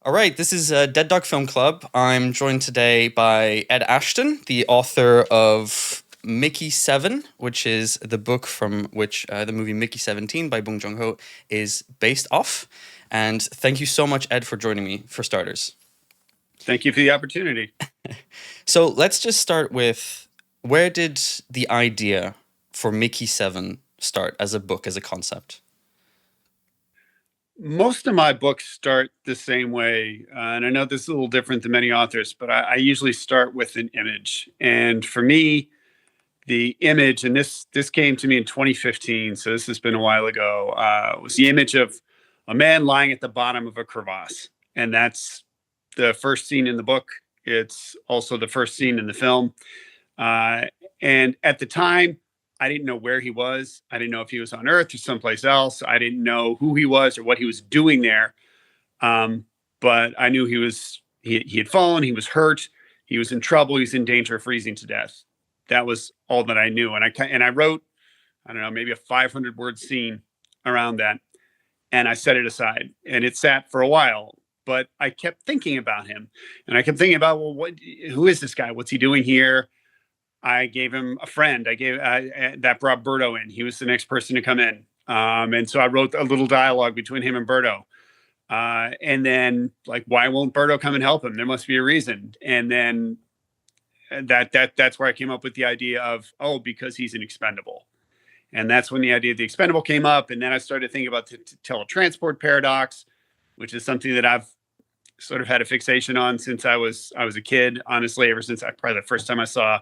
All right, this is Dead Dog Film Club. I'm joined today by Ed Ashton, the author of Mickey 7, which is the book from which the movie Mickey 17 by Bong Joon-ho is based off. And thank you so much, Ed, for joining me, for starters. Thank you for the opportunity. So let's just start with, where did the idea for Mickey 7 start as a book, as a concept? Most of my books start the same way. And I know this is a little different than many authors, but I usually start with an image. And for me, the image, and this came to me in 2015, so this has been a while ago, was the image of a man lying at the bottom of a crevasse. And that's the first scene in the book. It's also the first scene in the film. Uh, and at the time, I didn't know where he was. I didn't know if he was on Earth or someplace else. I didn't know who he was or what he was doing there. Um, but I knew he had fallen. He was hurt. He was in trouble. He was in danger of freezing to death. That was all that I knew. And I wrote, I don't know, maybe a 500 word scene around that, and I set it aside. And it sat for a while. But I kept thinking about him, and I kept thinking about, well, who is this guy? What's he doing here? I gave him a friend. I gave that brought Berto in. He was the next person to come in. And so I wrote a little dialogue between him and Berto. And then, like, why won't Berto come and help him? There must be a reason. And then that's where I came up with the idea of, oh, because he's an expendable. And that's when the idea of the expendable came up. And then I started thinking about the teletransport paradox, which is something that I've sort of had a fixation on since I was a kid. Honestly, ever since probably the first time I saw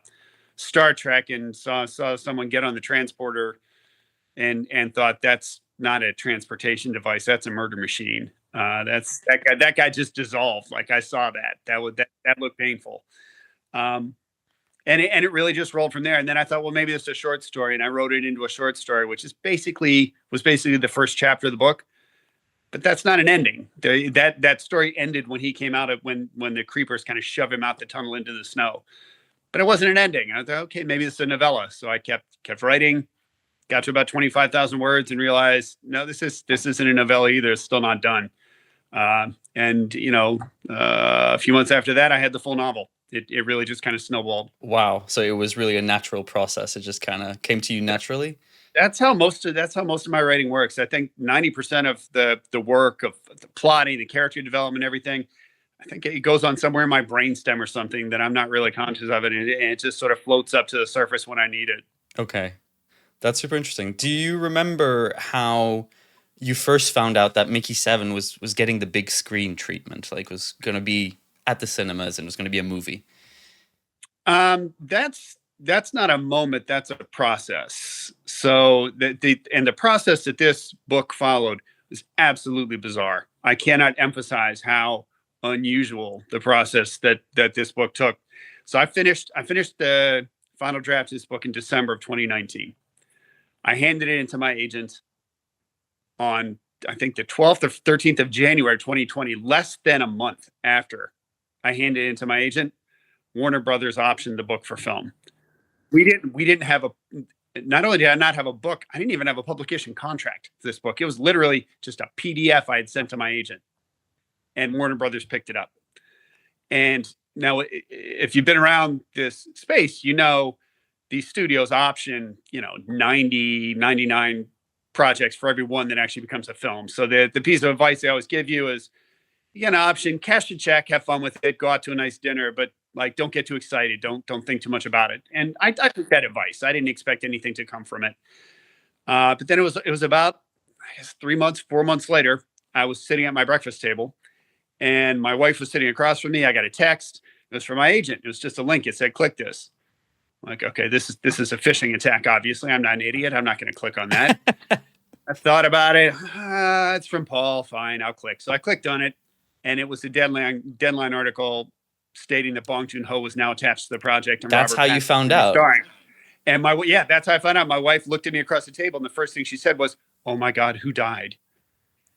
Star Trek and saw someone get on the transporter and thought, that's not a transportation device, that's a murder machine. That's that guy just dissolved. Like, I saw that looked painful. And it really just rolled from there. And then I thought, well, maybe it's a short story, and I wrote it into a short story, which was basically the first chapter of the book. But that's not an ending. That story ended when he came out of when the creepers kind of shove him out the tunnel into the snow. But it wasn't an ending. I thought, okay, maybe it's a novella. So I kept writing, got to about 25,000 words, and realized, no, this isn't a novella either. It's still not done. And a few months after that, I had the full novel. It really just kind of snowballed. Wow. So it was really a natural process. It just kind of came to you naturally. That's how most of my writing works. I think 90% of the work of the plotting, the character development, everything, I think it goes on somewhere in my brainstem or something that I'm not really conscious of it, and it just sort of floats up to the surface when I need it. Okay. That's super interesting. Do you remember how you first found out that Mickey 7 was getting the big screen treatment, like was going to be at the cinemas and was going to be a movie? That's not a moment. That's a process. So the process that this book followed was absolutely bizarre. I cannot emphasize how unusual the process that this book took. So I finished the final draft of this book in December of 2019. I handed it into my agent on, I think, the 12th or 13th of January 2020, less than a month after I handed it into my agent. Warner Brothers optioned the book for film. We didn't have a not only did I not have a book, I didn't even have a publication contract for this book. It was literally just a PDF I had sent to my agent, and Warner Brothers picked it up. And now, if you've been around this space, these studios option, 90, 99 projects for every one that actually becomes a film. So the piece of advice they always give you is, you get an option, cash the check, have fun with it, go out to a nice dinner, but, like, don't get too excited. Don't think too much about it. And I took that advice. I didn't expect anything to come from it. But then it was about, I guess, 3 months, 4 months later, I was sitting at my breakfast table, and my wife was sitting across from me. I got a text. It was from my agent. It was just a link. It said, "Click this." I'm like, okay, this is a phishing attack. Obviously, I'm not an idiot. I'm not going to click on that. I thought about it. It's from Paul. Fine, I'll click. So I clicked on it, and it was a deadline article stating that Bong Joon-ho was now attached to the project. And That's Robert how you Pattinson found was out. starring. And that's how I found out. My wife looked at me across the table, and the first thing she said was, "Oh my God, who died?"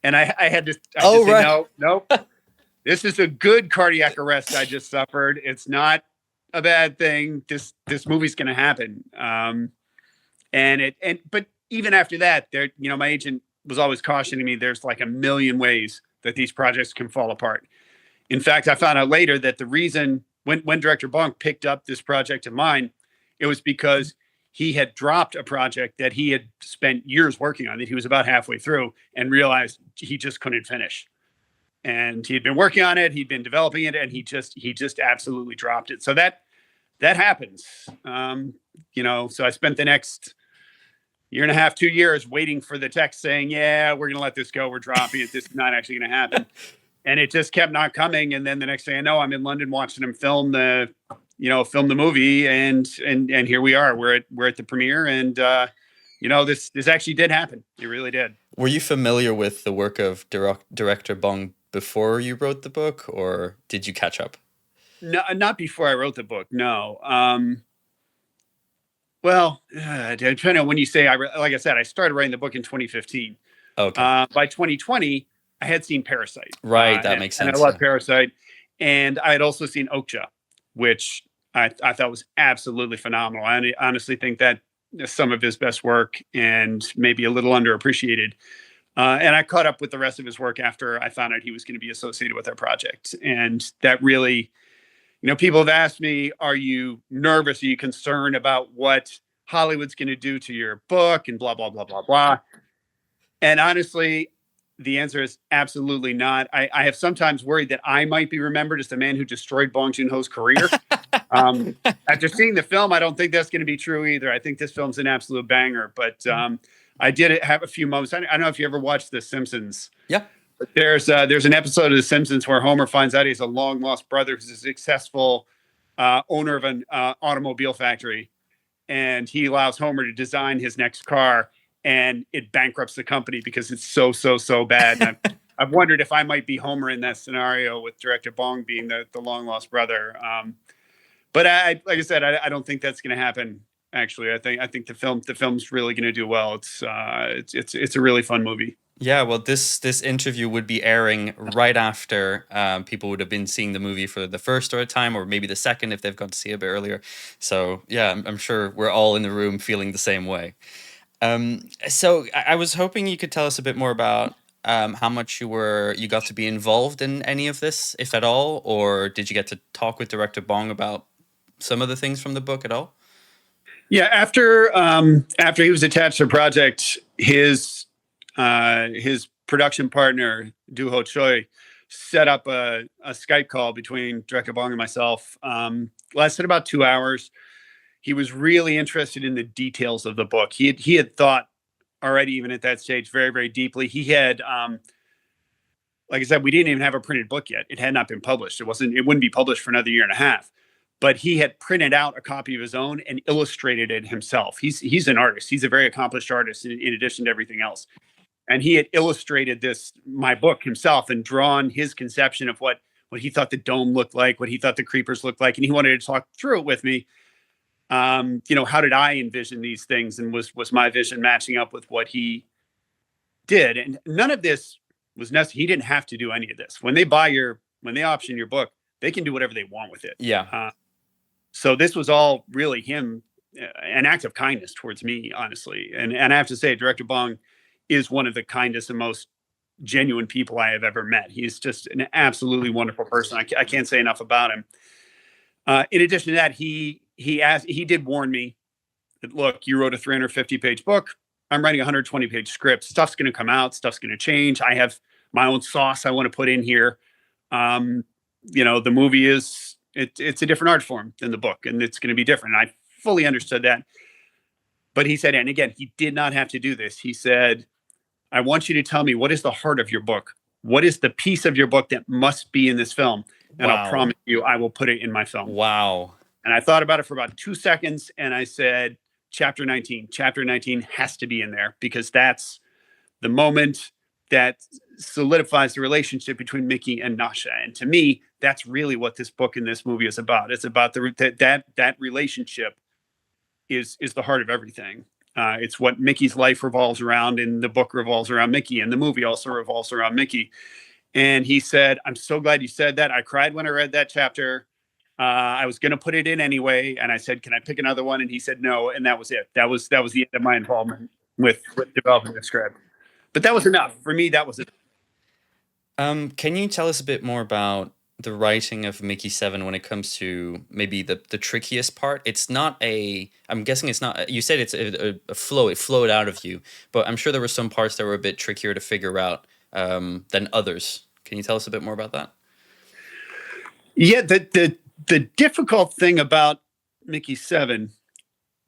And I had to Oh, say, right. no, nope. This is a good cardiac arrest I just suffered. It's not a bad thing. This movie's going to happen. But even after that, my agent was always cautioning me. There's like a million ways that these projects can fall apart. In fact, I found out later that the reason when director Bong picked up this project of mine, it was because he had dropped a project that he had spent years working on that he was about halfway through and realized he just couldn't finish. And he had been working on it, he'd been developing it, and he just absolutely dropped it. So that happens. So I spent the next year and a half, 2 years waiting for the text saying, yeah, we're going to let this go. We're dropping it. This is not actually going to happen. And it just kept not coming. And then the next thing I know, I'm in London watching him film the movie. And here we are. We're at the premiere. And, this actually did happen. It really did. Were you familiar with the work of director Bong before you wrote the book, or did you catch up? No, not before I wrote the book. No. Depending on when you say, like I said, I started writing the book in 2015. Okay. By 2020, I had seen Parasite. Right, that makes sense. And I love Parasite. And I had also seen Okja, which I thought was absolutely phenomenal. I honestly think that some of his best work and maybe a little underappreciated. And I caught up with the rest of his work after I found out he was going to be associated with our project. And that really, people have asked me, are you nervous? Are you concerned about what Hollywood's going to do to your book and blah, blah, blah, blah, blah. And honestly, the answer is absolutely not. I have sometimes worried that I might be remembered as the man who destroyed Bong Joon-ho's career. After seeing the film, I don't think that's going to be true either. I think this film's an absolute banger. But I did have a few moments. I don't know if you ever watched The Simpsons. Yeah. But there's an episode of The Simpsons where Homer finds out he's a long lost brother who's a successful owner of an automobile factory. And he allows Homer to design his next car. And it bankrupts the company because it's so bad. And I've wondered if I might be Homer in that scenario with director Bong being the long lost brother. But like I said, I don't think that's going to happen. Actually, I think the film's really going to do well. It's a really fun movie. Yeah, well, this interview would be airing right after people would have been seeing the movie for the first time, or maybe the second if they've got to see it a bit earlier. So yeah, I'm sure we're all in the room feeling the same way. So I was hoping you could tell us a bit more about how much you got to be involved in any of this, if at all, or did you get to talk with director Bong about some of the things from the book at all? Yeah, after he was attached to the project, his production partner Do-Ho Choi set up a Skype call between director Bong and myself. Lasted about 2 hours. He was really interested in the details of the book. He had thought already, even at that stage, very, very deeply. He had, like I said, we didn't even have a printed book yet. It had not been published. It wouldn't be published for another year and a half. But he had printed out a copy of his own and illustrated it himself. He's an artist. He's a very accomplished artist in addition to everything else. And he had illustrated my book himself and drawn his conception of what he thought the dome looked like, what he thought the creepers looked like. And he wanted to talk through it with me. How did I envision these things, and was my vision matching up with what he did? And none of this was necessary. He didn't have to do any of this. When they option your book, they can do whatever they want with it. Yeah. So this was all really him, an act of kindness towards me, honestly. And I have to say, director Bong is one of the kindest and most genuine people I have ever met. He's just an absolutely wonderful person. I can't say enough about him. In addition to that, he did warn me that, look, you wrote a 350-page book. I'm writing a 120-page script. Stuff's going to come out. Stuff's going to change. I have my own sauce I want to put in here. The movie it's a different art form than the book, and it's going to be different. I fully understood that. But he said, and again, he did not have to do this. He said, I want you to tell me, what is the heart of your book? What is the piece of your book that must be in this film? And Wow. I'll promise you, I will put it in my film. Wow. And I thought about it for about 2 seconds, and I said, chapter 19. Chapter 19 has to be in there, because that's the moment that solidifies the relationship between Mickey and Nasha. And to me, that's really what this book and this movie is about. It's about that relationship is the heart of everything. It's what Mickey's life revolves around, and the book revolves around Mickey, and the movie also revolves around Mickey. And he said, I'm so glad you said that. I cried when I read that chapter. I was going to put it in anyway. And I said, can I pick another one? And he said, no. And that was it. That was the end of my involvement with developing the script. But that was enough. For me, that was it. Can you tell us a bit more about the writing of Mickey Seven when it comes to maybe the trickiest part. It's not a. I'm guessing it's not. You said it's a flow. It flowed out of you, but I'm sure there were some parts that were a bit trickier to figure out than others. Can you tell us a bit more about that? Yeah, the difficult thing about Mickey Seven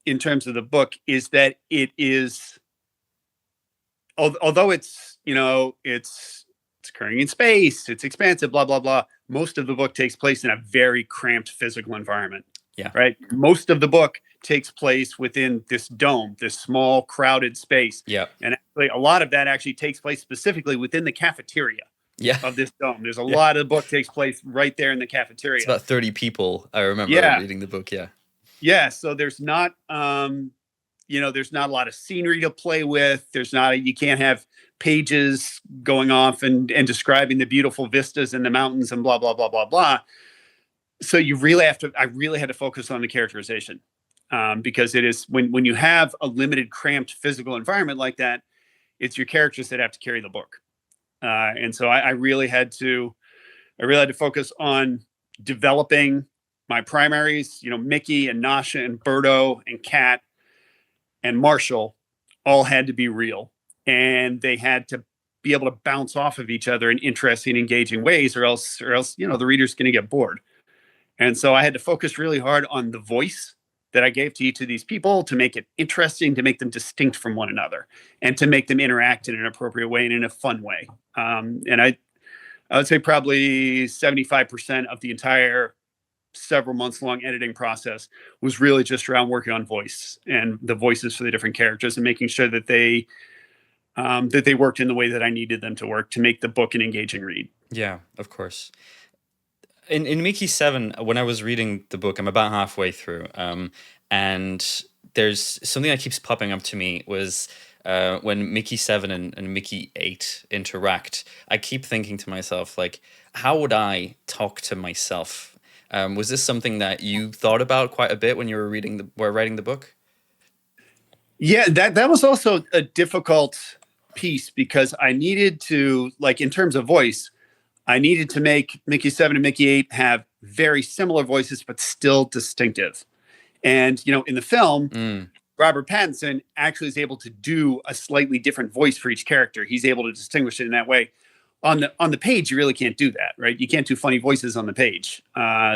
in terms of the book is that it is, although it's it's occurring in space, it's expansive, blah blah blah. Most of the book takes place in a very cramped physical environment. Yeah. Right. Most of the book takes place within this dome, this small crowded space, Yeah. and actually, a lot of that actually takes place specifically within the cafeteria Yeah. of this dome. There's a Yeah. lot of the book takes place right there in the It's cafeteria. about 30 people. I remember Yeah. reading the book. Yeah. Yeah. So there's not, there's not a lot of scenery to play with. You can't have pages going off and describing the beautiful vistas and the mountains and blah, blah, blah, blah, blah. So I really had to focus on the characterization, because it is when you have a limited, cramped physical environment like that, it's your characters that have to carry the book. And so I really had to focus on developing my primaries, Mickey and Nasha and Berto and Kat and Marshall all had to be real, and they had to be able to bounce off of each other in interesting, engaging ways, or else, the reader's going to get bored. And so I had to focus really hard on the voice that I gave to each of these people to make it interesting, to make them distinct from one another, and to make them interact in an appropriate way and in a fun way. And I would say probably 75% of the entire several months long editing process was really just around working on voice and the voices for the different characters, and making sure that they worked in the way that I needed them to work to make the book an engaging read. Yeah, of course. In Mickey Seven, when I was reading the book, I'm about halfway through, and there's something that keeps popping up to me was when Mickey Seven and Mickey Eight interact. I keep thinking to myself, like, how would I talk to myself? Was this something that you thought about quite a bit when you were writing the book? Yeah, that was also a difficult piece, because I needed to, like, in terms of voice, I needed to make Mickey 7 and Mickey 8 have very similar voices, but still distinctive. And, in the film, Robert Pattinson actually is able to do a slightly different voice for each character. He's able to distinguish it in that way. On the page, you really can't do that, right? You can't do funny voices on the page.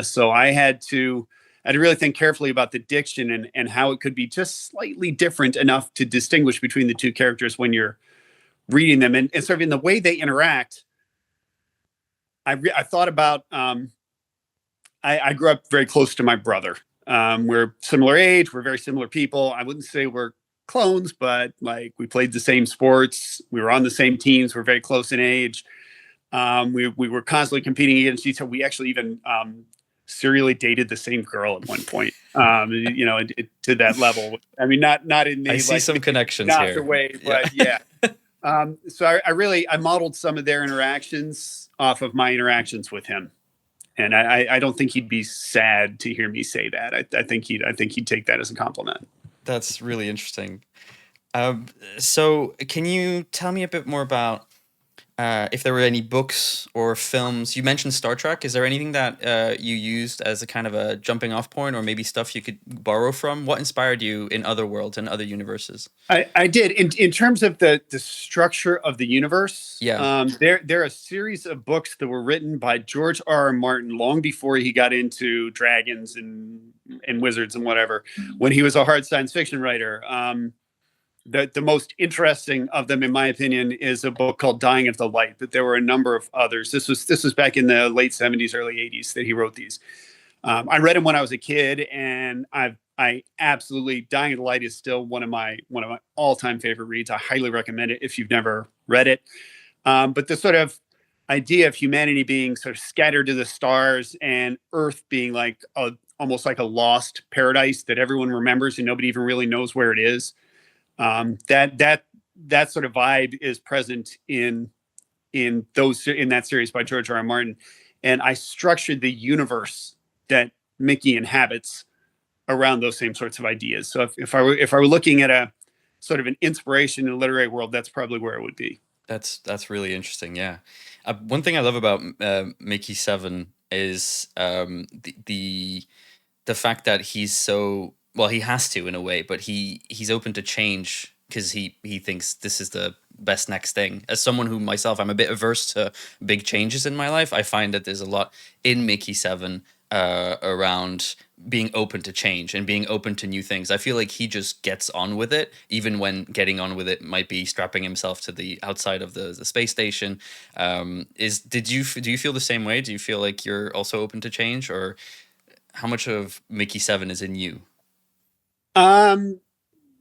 So I had to really think carefully about the diction and how it could be just slightly different enough to distinguish between the two characters when you're reading them. And sort of in the way they interact, I thought about, I grew up very close to my brother. We're similar age. We're very similar people. I wouldn't say we're clones, but like, we played the same sports. We were on the same teams. We're very close in age. We were constantly competing against each other. We actually even serially dated the same girl at one point. To that level. I mean, not in the, I see some connections not here. the way, but yeah. So I modeled some of their interactions off of my interactions with him. And I don't think he'd be sad to hear me say that. I think he'd take that as a compliment. That's really interesting. So can you tell me a bit more about if there were any books or films? You mentioned Star Trek. Is there anything that you used as a kind of a jumping off point, or maybe stuff you could borrow from? What inspired you in other worlds and other universes? I did. In terms of the structure of the universe, Yeah. there are a series of books that were written by George R. R. Martin long before he got into dragons and wizards and whatever, when he was a hard science fiction writer. The most interesting of them, in my opinion, is a book called Dying of the Light, but there were a number of others. This was back in the late 70s, early 80s that he wrote these. I read them when I was a kid, and I absolutely, Dying of the Light is still one of my all-time favorite reads. I highly recommend it if you've never read it. But the sort of idea of humanity being sort of scattered to the stars, and Earth being like almost like a lost paradise that everyone remembers and nobody even really knows where it is. That sort of vibe is present in that series by George R. R. Martin, and I structured the universe that Mickey inhabits around those same sorts of ideas. So if I were looking at a sort of an inspiration in the literary world, that's probably where it would be. That's really interesting. Yeah. One thing I love about Mickey 7 is the fact that he's so well, he has to in a way, but he's open to change because he thinks this is the best next thing. As someone who myself, I'm a bit averse to big changes in my life. I find that there's a lot in Mickey Seven around being open to change and being open to new things. I feel like he just gets on with it, even when getting on with it might be strapping himself to the outside of the space station. Do you feel the same way? Do you feel like you're also open to change, or how much of Mickey Seven is in you? Um,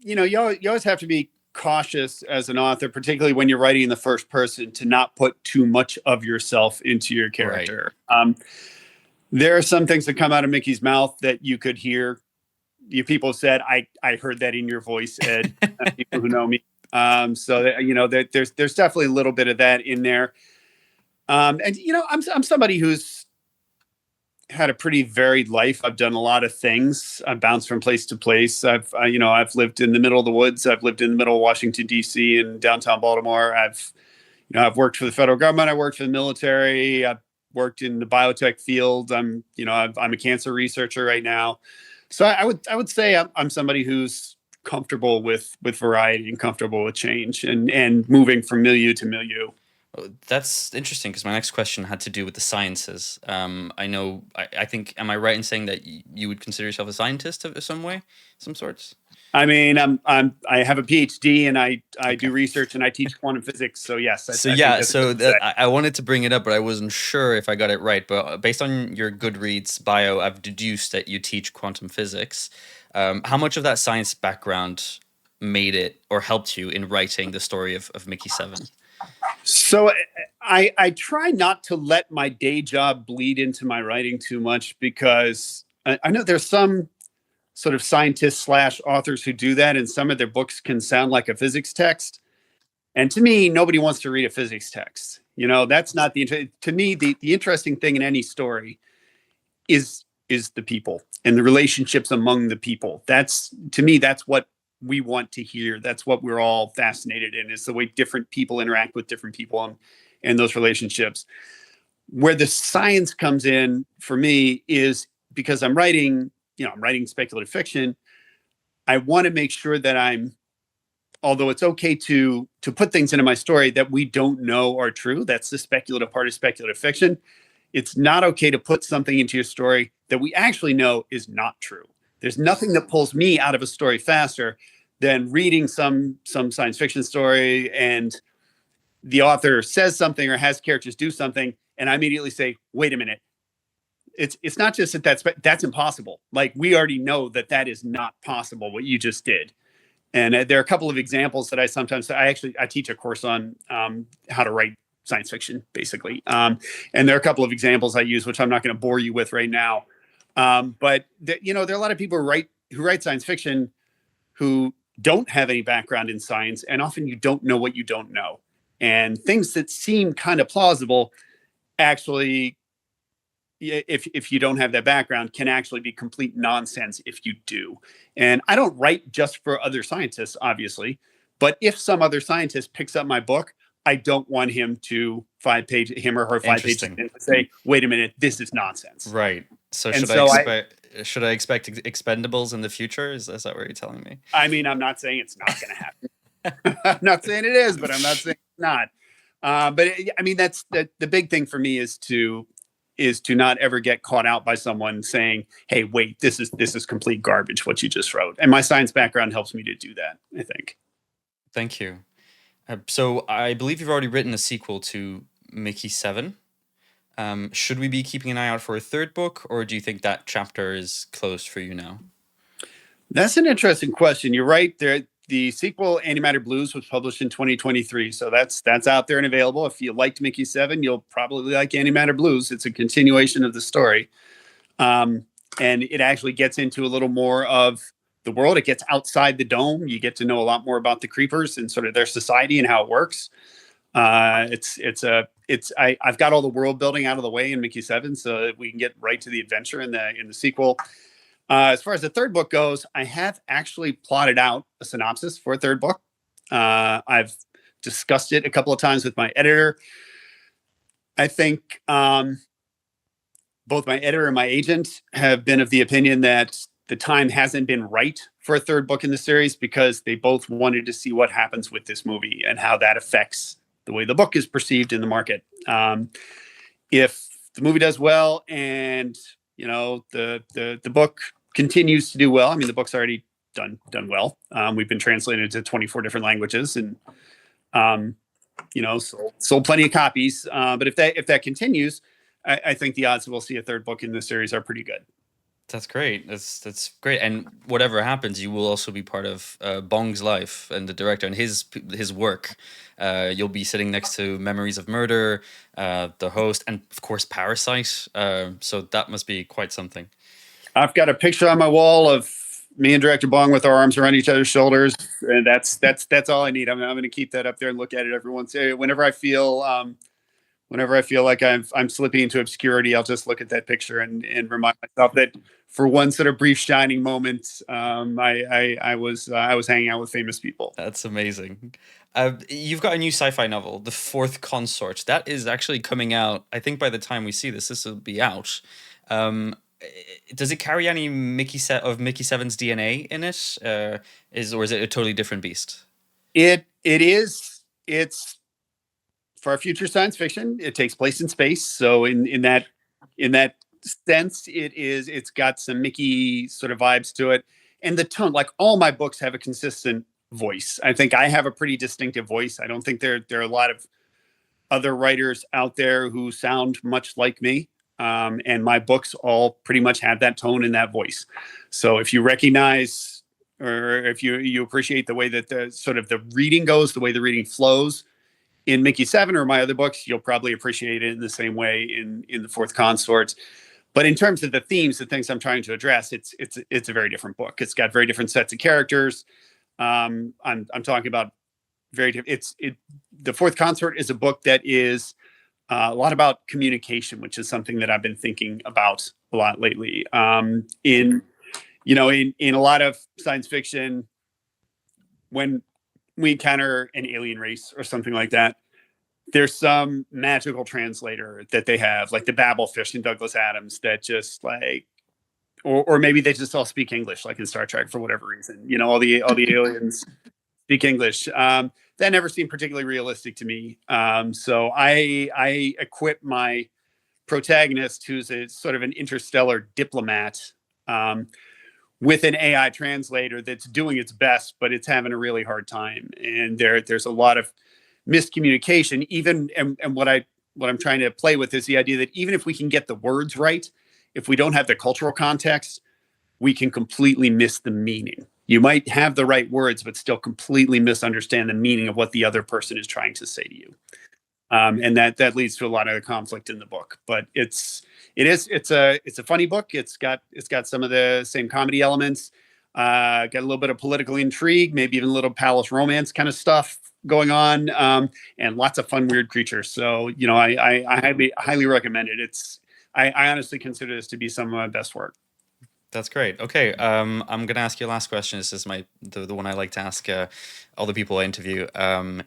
you always have to be cautious as an author, particularly when you're writing in the first person, to not put too much of yourself into your Right. character. There are some things that come out of Mickey's mouth that you could hear. You people said, I heard that in your voice, Ed. People who know me. So that, there's definitely a little bit of that in there. And I'm somebody who's had a pretty varied life. I've done a lot of things. I've bounced from place to place. I've lived in the middle of the woods. I've lived in the middle of Washington D.C. and downtown Baltimore. I've worked for the federal government. I worked for the military. I've worked in the biotech field. I'm a cancer researcher right now. So I would say I'm somebody who's comfortable with variety and comfortable with change and moving from milieu to milieu. Oh, that's interesting because my next question had to do with the sciences. I know. I think. Am I right in saying that you would consider yourself a scientist of some way, some sorts? I mean, I have a PhD and I Okay. do research and I teach quantum physics. So yes, So I think yeah, that's so fair to say. I wanted to bring it up, but I wasn't sure if I got it right. But based on your Goodreads bio, I've deduced that you teach quantum physics. How much of that science background made it or helped you in writing the story of Mickey Seven? So I try not to let my day job bleed into my writing too much because I know there's some sort of scientists slash authors who do that, and some of their books can sound like a physics text. And to me, nobody wants to read a physics text. That's not to me, the interesting thing in any story is the people and the relationships among the people. That's to me, that's what we want to hear. That's what we're all fascinated in, is the way different people interact with different people and those relationships. Where the science comes in for me is because I'm writing speculative fiction. I want to make sure that although it's okay to put things into my story that we don't know are true. That's the speculative part of speculative fiction. It's not okay to put something into your story that we actually know is not true. There's nothing that pulls me out of a story faster than reading some science fiction story and the author says something or has characters do something, and I immediately say, "Wait a minute! It's not just that's impossible. Like we already know that is not possible. What you just did." And there are a couple of examples that I teach a course on how to write science fiction, basically. And there are a couple of examples I use, which I'm not going to bore you with right now. But there are a lot of people who write science fiction who don't have any background in science, and often you don't know what you don't know. And things that seem kind of plausible actually, if you don't have that background, can actually be complete nonsense if you do. And I don't write just for other scientists, obviously, but if some other scientist picks up my book, I don't want him him or her 5 pages Interesting. in to say, "Wait a minute, this is nonsense." Right. So And so should I expect Expendables in the future? Is that what you're telling me? I mean, I'm not saying it's not going to happen. I'm not saying it is, but I'm not saying it's not. I mean, that's the big thing for me is to not ever get caught out by someone saying, "Hey, wait, this is complete garbage what you just wrote." And my science background helps me to do that, I think. Thank you. So I believe you've already written a sequel to Mickey Seven. Should we be keeping an eye out for a third book, or do you think that chapter is closed for you now? That's an interesting question. You're right. The sequel, Antimatter Blues, was published in 2023, so that's out there and available. If you liked Mickey Seven, you'll probably like Antimatter Blues. It's a continuation of the story, and it actually gets into a little more of the world. It gets outside the dome. You get to know a lot more about the creepers and sort of their society and how it works. I've got all the world building out of the way in Mickey Seven, so that we can get right to the adventure in the sequel. As far as the third book goes, I have actually plotted out a synopsis for a third book. I've discussed it a couple of times with my editor. I think both my editor and my agent have been of the opinion that the time hasn't been right for a third book in the series because they both wanted to see what happens with this movie and how that affects the way the book is perceived in the market. If the movie does well and the book continues to do well, I mean the book's already done well. We've been translated into 24 different languages and sold plenty of copies. But if that continues, I think the odds that we'll see a third book in this series are pretty good. That's great. That's great. And whatever happens, you will also be part of Bong's life and the director and his work. You'll be sitting next to Memories of Murder, The Host, and of course Parasite. So that must be quite something. I've got a picture on my wall of me and director Bong with our arms around each other's shoulders, and that's all I need. I'm going to keep that up there and look at it every once. Whenever I feel like I'm slipping into obscurity, I'll just look at that picture and remind myself that for one sort of brief shining moment, I was hanging out with famous people. That's amazing. You've got a new sci-fi novel, The Fourth Consort. That is actually coming out. I think by the time we see this will be out. Does it carry any Mickey 7's DNA in it? Or is it a totally different beast? It is. It's for our future science fiction. It takes place in space, so in that sense, it's got some Mickey sort of vibes to it, and the tone. Like all my books have a consistent voice. I think I have a pretty distinctive voice. I don't think there are a lot of other writers out there who sound much like me. And my books all pretty much have that tone and that voice. So if you recognize or if you appreciate the way that the sort of the reading goes, the way the reading flows in Mickey 7 or my other books, you'll probably appreciate it in the same way in The Fourth Consort. But in terms of the themes, the things I'm trying to address, it's a very different book. It's got very different sets of characters. I'm talking about very different. The Fourth Consort is a book that is a lot about communication, which is something that I've been thinking about a lot lately. In a lot of science fiction, when we encounter an alien race or something like that, there's some magical translator that they have, like the Babelfish in Douglas Adams, that just or maybe they just all speak English, like in Star Trek for whatever reason. All the aliens speak English. That never seemed particularly realistic to me. So I equip my protagonist, who's a sort of an interstellar diplomat, with an AI translator that's doing its best, but it's having a really hard time. And there's a lot of miscommunication. And what I'm trying to play with is the idea that even if we can get the words right, if we don't have the cultural context, we can completely miss the meaning. You might have the right words, but still completely misunderstand the meaning of what the other person is trying to say to you. And that leads to a lot of the conflict in the book. But it's a funny book. It's got some of the same comedy elements. Got a little bit of political intrigue, maybe even a little palace romance kind of stuff going on, and lots of fun, weird creatures. So I highly recommend it. I honestly consider this to be some of my best work. That's great. Okay, I'm gonna ask you a last question. This is the one I like to ask all the people I interview.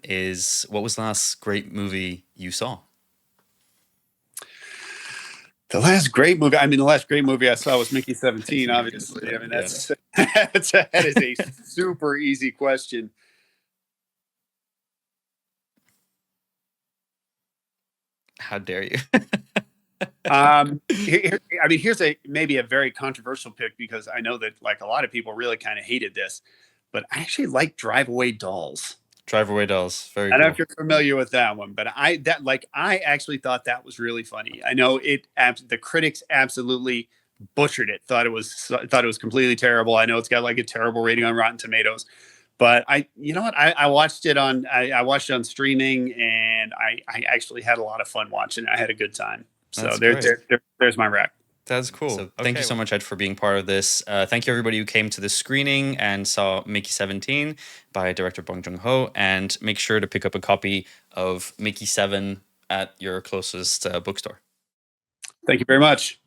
Is what was the last great movie you saw? The last great movie I saw was Mickey 17. Obviously, I mean that is a super easy question. How dare you? Here's maybe a very controversial pick because I know that like a lot of people really kind of hated this, but I actually like Drive Away Dolls. Drive Away Dolls. Very I don't know cool. if you're familiar with that one, but I actually thought that was really funny. I know the critics absolutely butchered it. Thought it was completely terrible. I know it's got like a terrible rating on Rotten Tomatoes. But you know what? I watched it on streaming, and I actually had a lot of fun watching it. I had a good time. So there's my rec. That's cool. So, thank you so much, Ed, for being part of this. Thank you, everybody who came to the screening and saw Mickey 17 by director Bong Joon-ho. And make sure to pick up a copy of Mickey 7 at your closest bookstore. Thank you very much.